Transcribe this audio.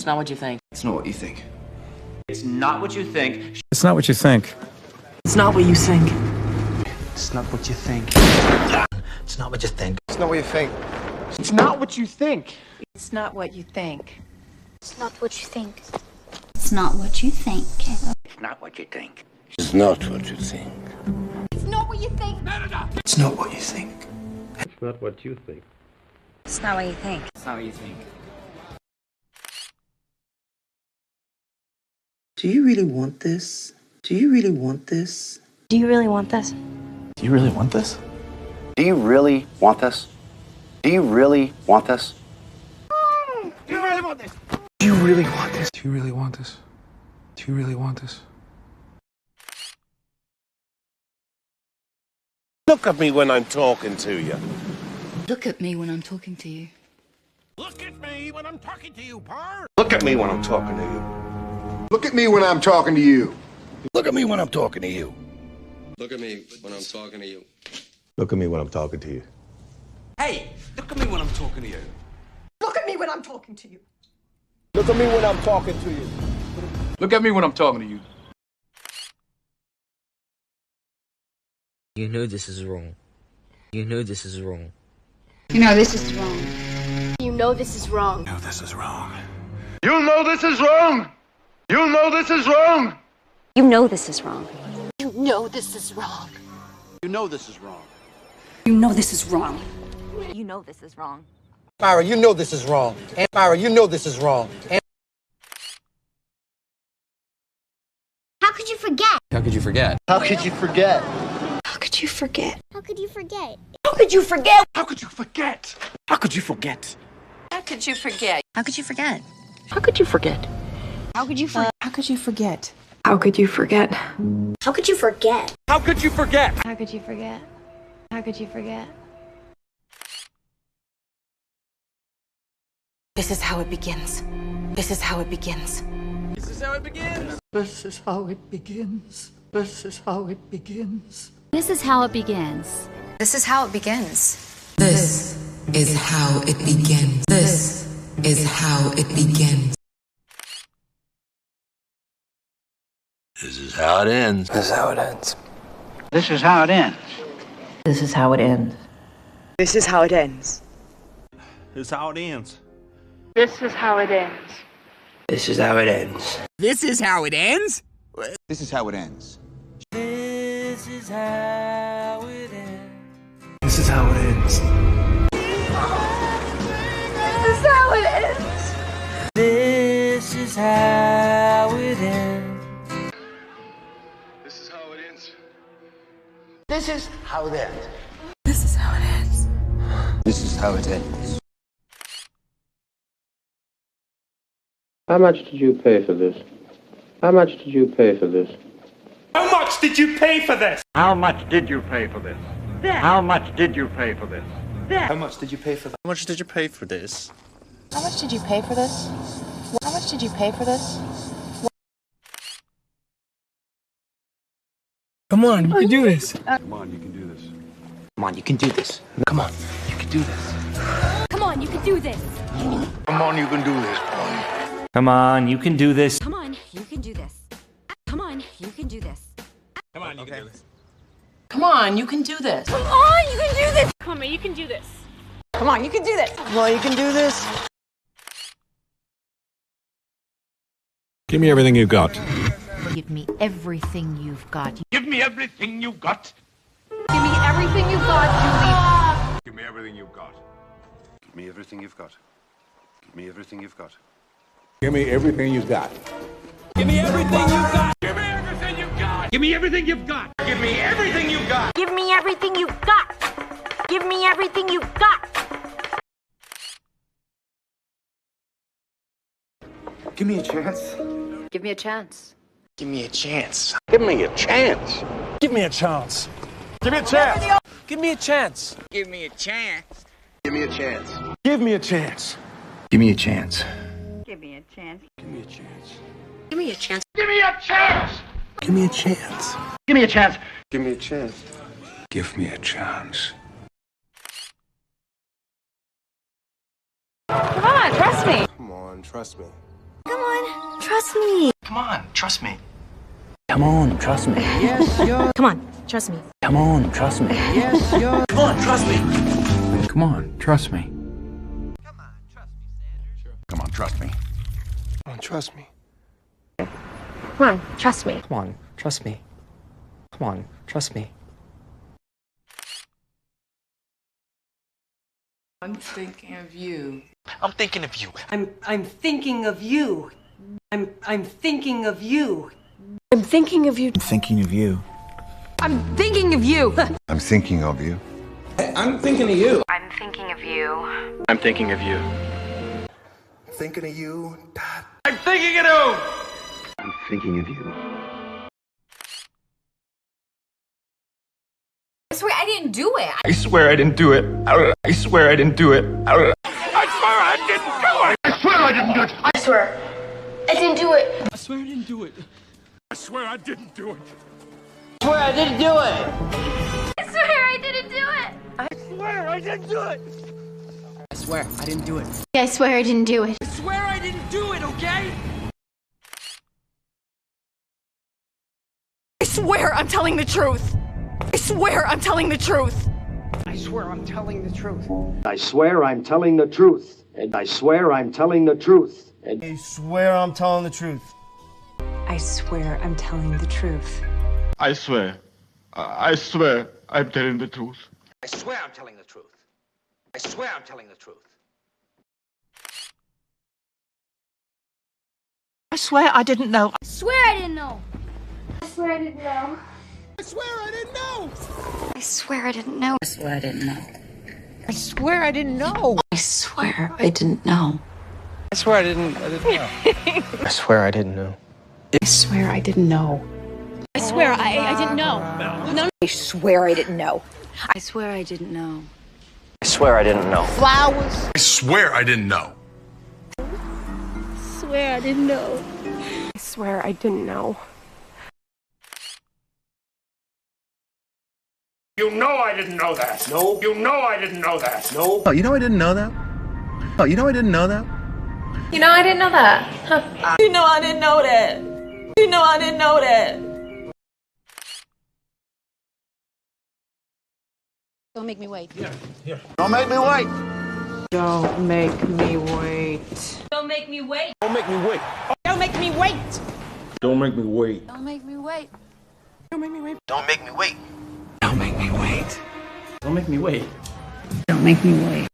It's not what you think. It's not what you think. It's not what you think. It's not what you think. It's not what you think. It's not what you think. It's not what you think. It's not what you think. It's not what you think. It's not what you think. It's not what you think. It's not what you think. It's not what you think. It's not what you think. It's not what you think. It's not what you think. It's not what you think. It's not what you think. It's not what you think. Do you really want this? Do you really want this? Do you really want this? Do you really want this? Do you really want this? Do you really want this? Do you really want this? Do you really want this? Do you really want this? Do you really want this? Look at me when I'm talking to you. Look at me when I'm talking to you. Look at me when I'm talking to you, Par. Look at me when I'm talking to you. Look at me when I'm talking to you. Look at me when I'm talking to you. Look at me when I'm talking to you. Look at me when I'm talking to you. Hey, look at me when I'm talking to you. Look at me when I'm talking to you. Look at me when I'm talking to you. Look at me when I'm talking to you. You know this is wrong. You know this is wrong. You know this is wrong. You know this is wrong. No, this is wrong. You know this is wrong. You know this is wrong. You know this is wrong. You know this is wrong. You know this is wrong. You know this is wrong. You know this is wrong. Myra, you know this is wrong. And Myra, you know this is wrong. And How could you forget? How could you forget? How could you forget? How could you forget? How could you forget? How could you forget? How could you forget? How could you forget? How could you forget? How could you forget? How could you forget? How could you forget? How could you forget? How could you forget? How could you forget? How could you forget? How could you forget? How could you forget? This is how it begins. This is how it begins. This is how it begins. this is how it begins. This is how it begins. This is how it begins. This is how it begins. This is how it begins. This is how it begins. This is how it ends. This is how it ends. This is how it ends. This is how it ends. This is how it ends. This is how it ends. This is how it ends. This is how it ends. This is how it ends? This is how it ends. This is how it ends. This is how it ends. This is how it ends. This is how it ends. This is how it ends. This is How it ends. This is how it ends. This is how it ends. How much did you pay for this? How much did you pay for this? How much did you pay for this? How much did you pay for this? How much did you pay for this? How much did you pay for that? How much did you pay for this? How much did you pay for this? How much did you pay for this? Come on, you can do this. Come on, you can do this. Come on, you can do this. Come on, you can do this. Come on, you can do this. Come on, you can do this, boy. Come on, you can do this. Come on, you can do this. Come on, you can do this. Come on, you can do this. Come on, you can do this. Come on, you can do this. Come on, you can do this. Come on, you can do this. Come on, you can do this. Give me everything you got. Give me everything you've got. Give me everything you got. Give me everything you've got, Julie. Give me everything you've got. Give me everything you've got. Give me everything you've got. Give me everything you got. Give me everything you got. Give me everything you got. Give me everything you've got. Give me everything you got. Give me everything you've got. Give me everything you've got. Give me a chance. Give me a chance. Give me a chance. Give me a chance. Give me a chance. Give me a chance. Give me a chance. Give me a chance. Give me a chance. Give me a chance. Give me a chance. Give me a chance. Give me a chance. Give me a chance. Give me a chance. Give me a chance. Give me a chance. Give me a chance. Give me a chance. Come on, trust me. Come on, trust me. Come on, trust me. Come on, trust me. Come on, trust me. Yes, yo. Come on, trust me. Come on, trust me. Yes, yo. Come on, trust me. Come on, trust me. Come on, trust me. Come on, trust me. Come on, trust me. Come on, trust me. Come on, trust me. I'm thinking of you. I'm thinking of you. I'm thinking of you. I'm thinking of you. I'm thinking of you. Thinking of you. I'm thinking of you. I'm thinking of you. I'm thinking of you. I'm thinking of you. I'm thinking of you. Thinking of you, Dad. I'm thinking it out. I'm thinking of you. I swear I didn't do it. I swear I didn't do it. I swear I didn't do it. I swear I didn't do it. I swear I didn't do it. I swear I didn't do it. I swear I didn't do it. I swear I didn't do it. I swear I didn't do it. I swear I didn't do it. I swear I didn't do it. I swear I didn't do it. I swear I didn't do it. I swear I didn't do it, okay? I swear I'm telling the truth. I swear I'm telling the truth. I swear I'm telling the truth. I swear I'm telling the truth. And I swear I'm telling the truth. And I swear I'm telling the truth. I swear I'm telling the truth. I swear I'm telling the truth. I swear I'm telling the truth. I swear I'm telling the truth. I swear I didn't know. I swear I didn't know. I swear I didn't know. I swear I didn't know. I swear I didn't know. I swear I didn't know. I swear I didn't know. I swear I didn't know. I swear I didn't know. I swear I didn't know. I swear I didn't know. I swear I didn't know. No. I swear I didn't know. I swear I didn't know. I swear I didn't know. Flowers. I swear I didn't know. Swear I didn't know. I swear I didn't know. You know I didn't know that. No. You know I didn't know that. No. Oh, you know I didn't know that? Oh, you know I didn't know that? You know I didn't know that. Huh. You know I didn't know that. You know I didn't know that. Don't make me wait. Don't make me wait. Don't make me wait. Don't make me wait. Don't make me wait. Don't make me wait. Don't make me wait. Don't make me wait. Don't make me wait. Don't make me wait. Don't make me wait. Don't make me wait. Don't make me wait.